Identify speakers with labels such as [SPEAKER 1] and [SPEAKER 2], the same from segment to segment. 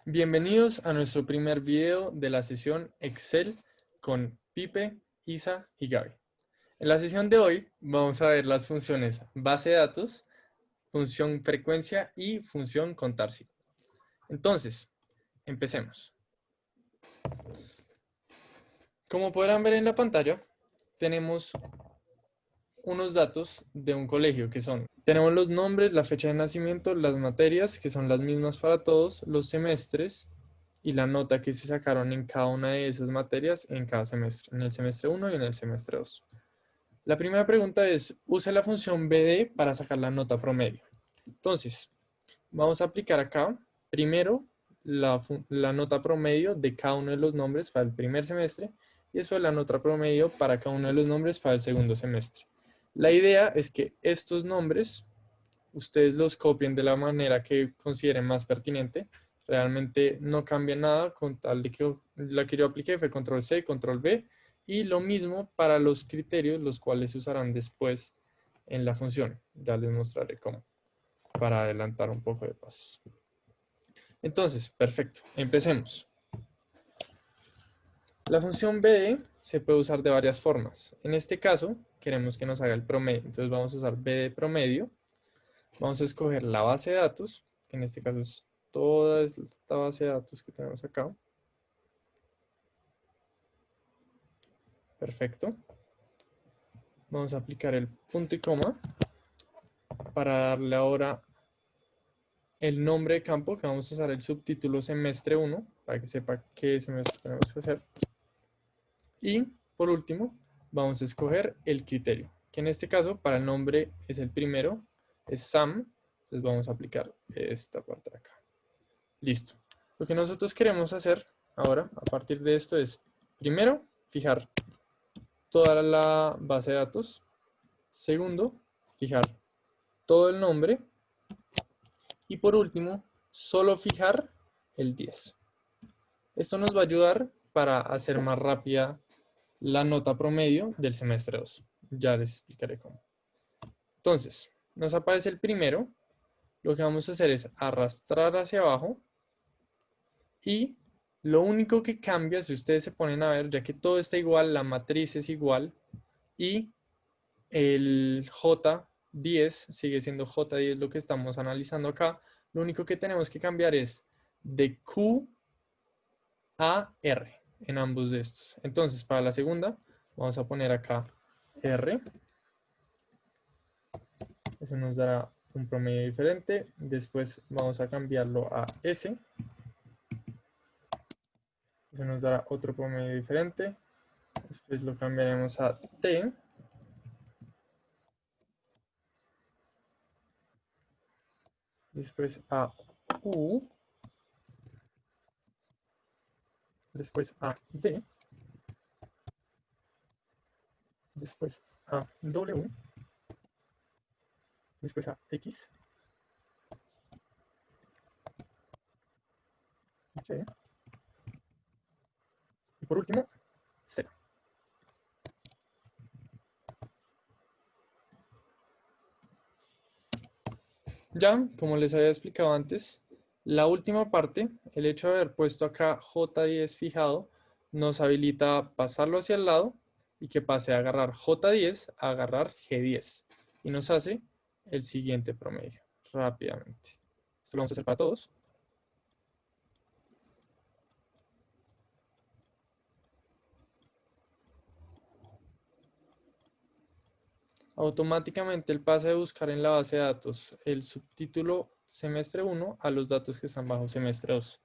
[SPEAKER 1] Bienvenidos a nuestro primer video de la sesión Excel con Pipe, Isa y Gaby. En la sesión de hoy vamos a ver las funciones base de datos, función frecuencia y función contarsi. Entonces, empecemos. Como podrán ver en la pantalla, tenemos unos datos de un colegio que son, tenemos los nombres, la fecha de nacimiento, las materias que son las mismas para todos, los semestres y la nota que se sacaron en cada una de esas materias en cada semestre, en el semestre 1 y en el semestre 2. La primera pregunta es, use la función BD para sacar la nota promedio. Entonces, vamos a aplicar acá, primero, la nota promedio de cada uno de los nombres para el primer semestre y después la nota promedio para cada uno de los nombres para el segundo semestre. La idea es que estos nombres ustedes los copien de la manera que consideren más pertinente. Realmente no cambia nada con tal de que la que yo apliqué fue control C, control V y lo mismo para los criterios los cuales se usarán después en la función. Ya les mostraré cómo para adelantar un poco de pasos. Entonces, perfecto, empecemos. La función BD se puede usar de varias formas. En este caso, queremos que nos haga el promedio. Entonces vamos a usar BD promedio. Vamos a escoger la base de datos, que en este caso es toda esta base de datos que tenemos acá. Perfecto. Vamos a aplicar el punto y coma para darle ahora el nombre de campo, que vamos a usar el subtítulo semestre 1, para que sepa qué semestre tenemos que hacer. Y por último, vamos a escoger el criterio, que en este caso para el nombre es el primero, es SAM. Entonces vamos a aplicar esta parte de acá. Listo. Lo que nosotros queremos hacer ahora, a partir de esto, es primero, fijar toda la base de datos. Segundo, fijar todo el nombre. Y por último, solo fijar el 10. Esto nos va a ayudar para hacer más rápida la nota promedio del semestre 2. Ya les explicaré cómo. Entonces, nos aparece el primero. Lo que vamos a hacer es arrastrar hacia abajo. Y lo único que cambia, si ustedes se ponen a ver, ya que todo está igual, la matriz es igual y el J10 sigue siendo J10 lo que estamos analizando acá, lo único que tenemos que cambiar es de Q a R en ambos de estos. Entonces, para la segunda, vamos a poner acá R. Eso nos dará un promedio diferente. Después vamos a cambiarlo a S. Eso nos dará otro promedio diferente. Después lo cambiaremos a T. Después a U. Después a D. Después a W. Después a X. Y. Y por último, Z. Ya, como les había explicado antes, la última parte, el hecho de haber puesto acá J10 fijado, nos habilita pasarlo hacia el lado y que pase a agarrar J10 a agarrar G10. Y nos hace el siguiente promedio, rápidamente. Esto lo vamos a hacer para todos. Automáticamente él pasa de buscar en la base de datos el subtítulo semestre 1 a los datos que están bajo semestre 2.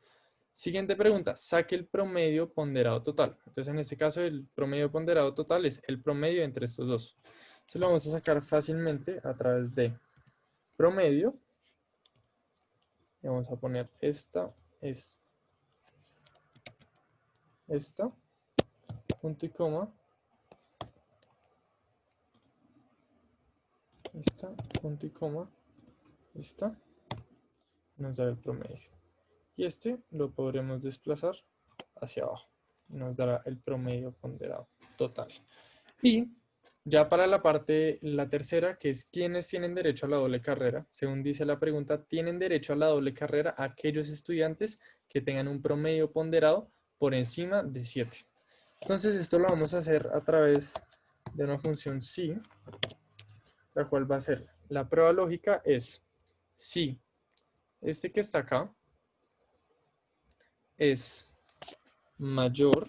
[SPEAKER 1] Siguiente pregunta, saque el promedio ponderado total. Entonces en este caso el promedio ponderado total es el promedio entre estos dos. Se lo vamos a sacar fácilmente a través de promedio. Y vamos a poner esta, punto y coma, esta, punto y coma, esta, nos da el promedio. Y este lo podremos desplazar hacia abajo. Nos dará el promedio ponderado total. Y Ya para la tercera, que es quiénes tienen derecho a la doble carrera, según dice la pregunta, tienen derecho a la doble carrera aquellos estudiantes que tengan un promedio ponderado por encima de 7. Entonces esto lo vamos a hacer a través de una función si, la cual va a ser, la prueba lógica es si este que está acá es mayor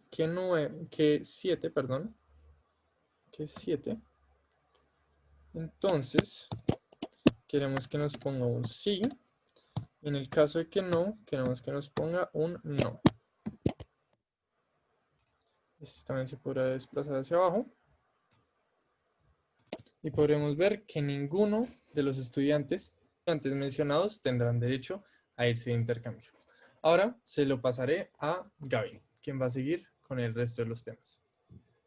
[SPEAKER 1] que 7, perdón, que 7, entonces queremos que nos ponga un sí. En el caso de que no, queremos que nos ponga un no. Este también se podrá desplazar hacia abajo. Y podremos ver que ninguno de los estudiantes antes mencionados tendrán derecho a irse de intercambio. Ahora se lo pasaré a Gaby, quien va a seguir con el resto de los temas.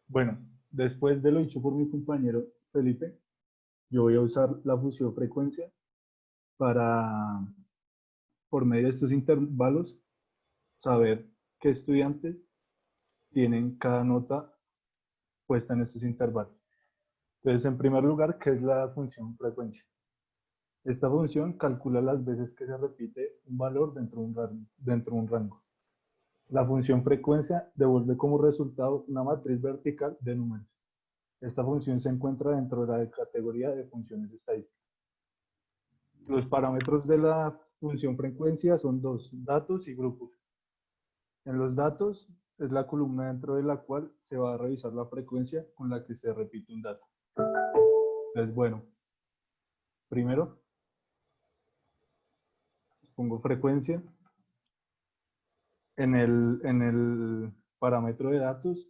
[SPEAKER 2] Bueno, después de lo dicho por mi compañero Felipe, yo voy a usar la fusión frecuencia para, por medio de estos intervalos, saber qué estudiantes tienen cada nota puesta en estos intervalos. Entonces, en primer lugar, ¿qué es la función frecuencia? Esta función calcula las veces que se repite un valor dentro de un rango. La función frecuencia devuelve como resultado una matriz vertical de números. Esta función se encuentra dentro de la categoría de funciones estadísticas. Los parámetros de la función frecuencia son dos, datos y grupos. En los datos es la columna dentro de la cual se va a revisar la frecuencia con la que se repite un dato. Entonces, bueno, primero pongo frecuencia. En el parámetro de datos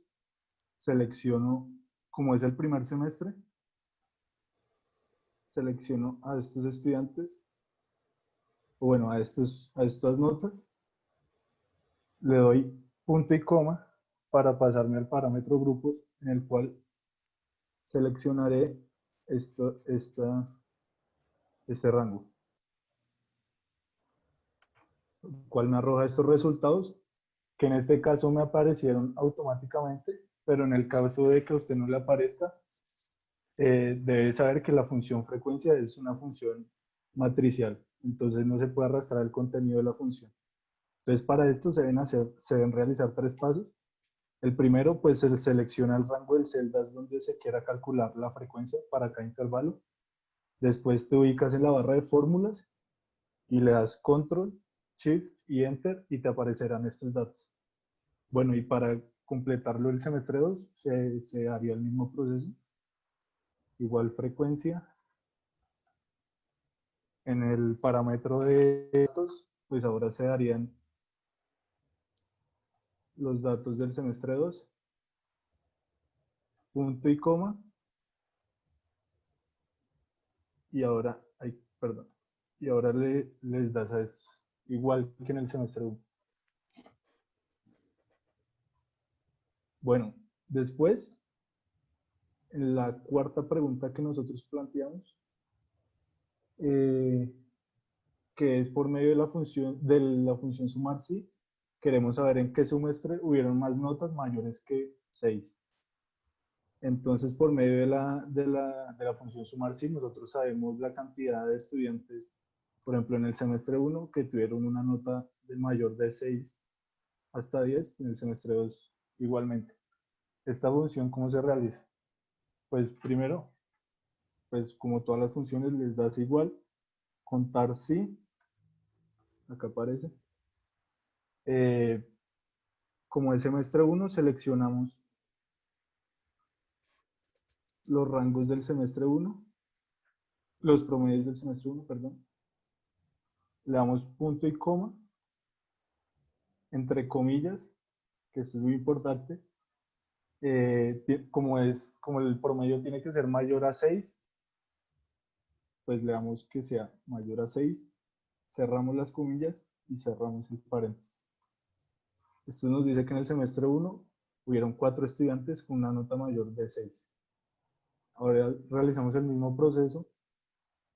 [SPEAKER 2] selecciono, como es el primer semestre, selecciono a estos estudiantes, o bueno, a estas notas, le doy punto y coma para pasarme al parámetro grupos, en el cual seleccionaré este rango, el cual me arroja estos resultados, que en este caso me aparecieron automáticamente, pero en el caso de que a usted no le aparezca, debe saber que la función frecuencia es una función matricial, entonces no se puede arrastrar el contenido de la función. Entonces, para esto se deben realizar tres pasos. El primero, pues se selecciona el rango de celdas donde se quiera calcular la frecuencia para cada intervalo. Después te ubicas en la barra de fórmulas y le das Control, Shift y Enter y te aparecerán estos datos. Bueno, y para completarlo el semestre 2 se haría el mismo proceso. Igual frecuencia. En el parámetro de datos, pues ahora se darían los datos del semestre 2, punto y coma, y ahora, perdón, y ahora les das a estos, igual que en el semestre 1. Bueno, después, en la cuarta pregunta que nosotros planteamos, eh, que es por medio de la función sumar sí, queremos saber en qué semestre hubieron más notas mayores que 6. Entonces, por medio de la función sumar sí, nosotros sabemos la cantidad de estudiantes, por ejemplo, en el semestre 1, que tuvieron una nota de mayor de 6 hasta 10, en el semestre 2 igualmente. ¿Esta función cómo se realiza? Pues primero, pues como todas las funciones, les das igual, contar sí, acá aparece. Como el semestre 1, seleccionamos los rangos del semestre 1, los promedios del semestre 1, perdón. Le damos punto y coma, entre comillas, que esto es muy importante. Como el promedio tiene que ser mayor a 6, pues le damos que sea mayor a 6, cerramos las comillas y cerramos el paréntesis. Esto nos dice que en el semestre 1 hubieron 4 estudiantes con una nota mayor de 6. Ahora realizamos el mismo proceso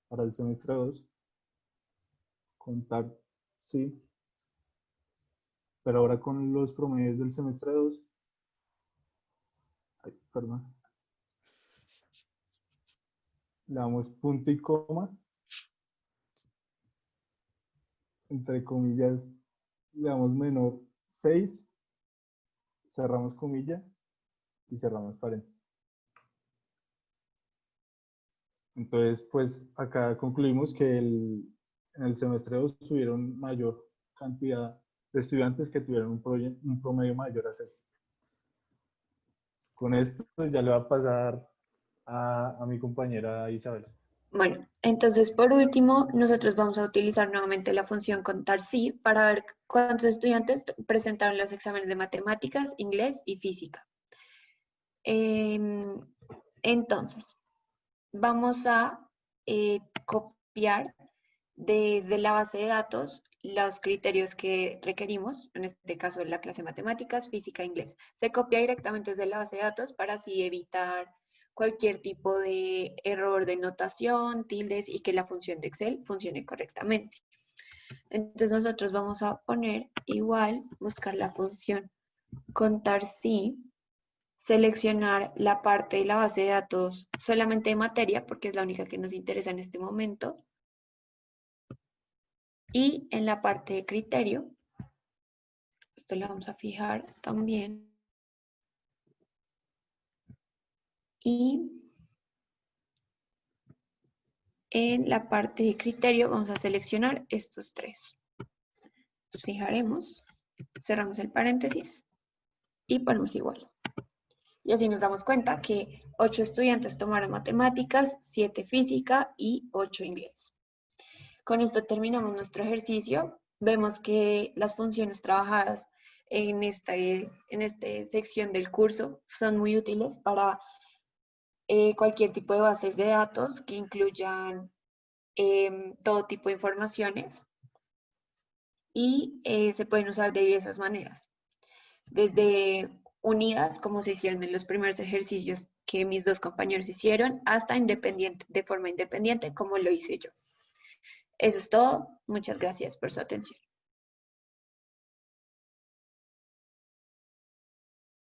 [SPEAKER 2] para el semestre 2, contar sí, pero ahora con los promedios del semestre 2, perdón, le damos punto y coma, entre comillas, le damos menor 6, cerramos comilla y cerramos paréntesis. Entonces, pues acá concluimos que en el semestre 2 tuvieron mayor cantidad de estudiantes que tuvieron un promedio mayor a 6. Con esto ya le va a pasar a mi compañera Isabel.
[SPEAKER 3] Bueno, entonces por último, nosotros vamos a utilizar nuevamente la función contar sí para ver cuántos estudiantes presentaron los exámenes de matemáticas, inglés y física. Entonces, vamos a copiar desde la base de datos los criterios que requerimos, en este caso en la clase de matemáticas, física, inglés. Se copia directamente desde la base de datos para así evitar cualquier tipo de error de notación, tildes y que la función de Excel funcione correctamente. Entonces nosotros vamos a poner igual, buscar la función contar sí, seleccionar la parte de la base de datos solamente de materia, porque es la única que nos interesa en este momento. Y en la parte de criterio, esto lo vamos a fijar también. Y en la parte de criterio vamos a seleccionar estos tres. Nos fijaremos, cerramos el paréntesis y ponemos igual. Y así nos damos cuenta que 8 estudiantes tomaron matemáticas, 7 física y 8 inglés. Con esto terminamos nuestro ejercicio. Vemos que las funciones trabajadas en esta sección del curso son muy útiles para cualquier tipo de bases de datos que incluyan todo tipo de informaciones y se pueden usar de diversas maneras. Desde unidas, como se hicieron en los primeros ejercicios que mis dos compañeros hicieron, hasta independiente, de forma independiente, como lo hice yo. Eso es todo. Muchas gracias por su atención.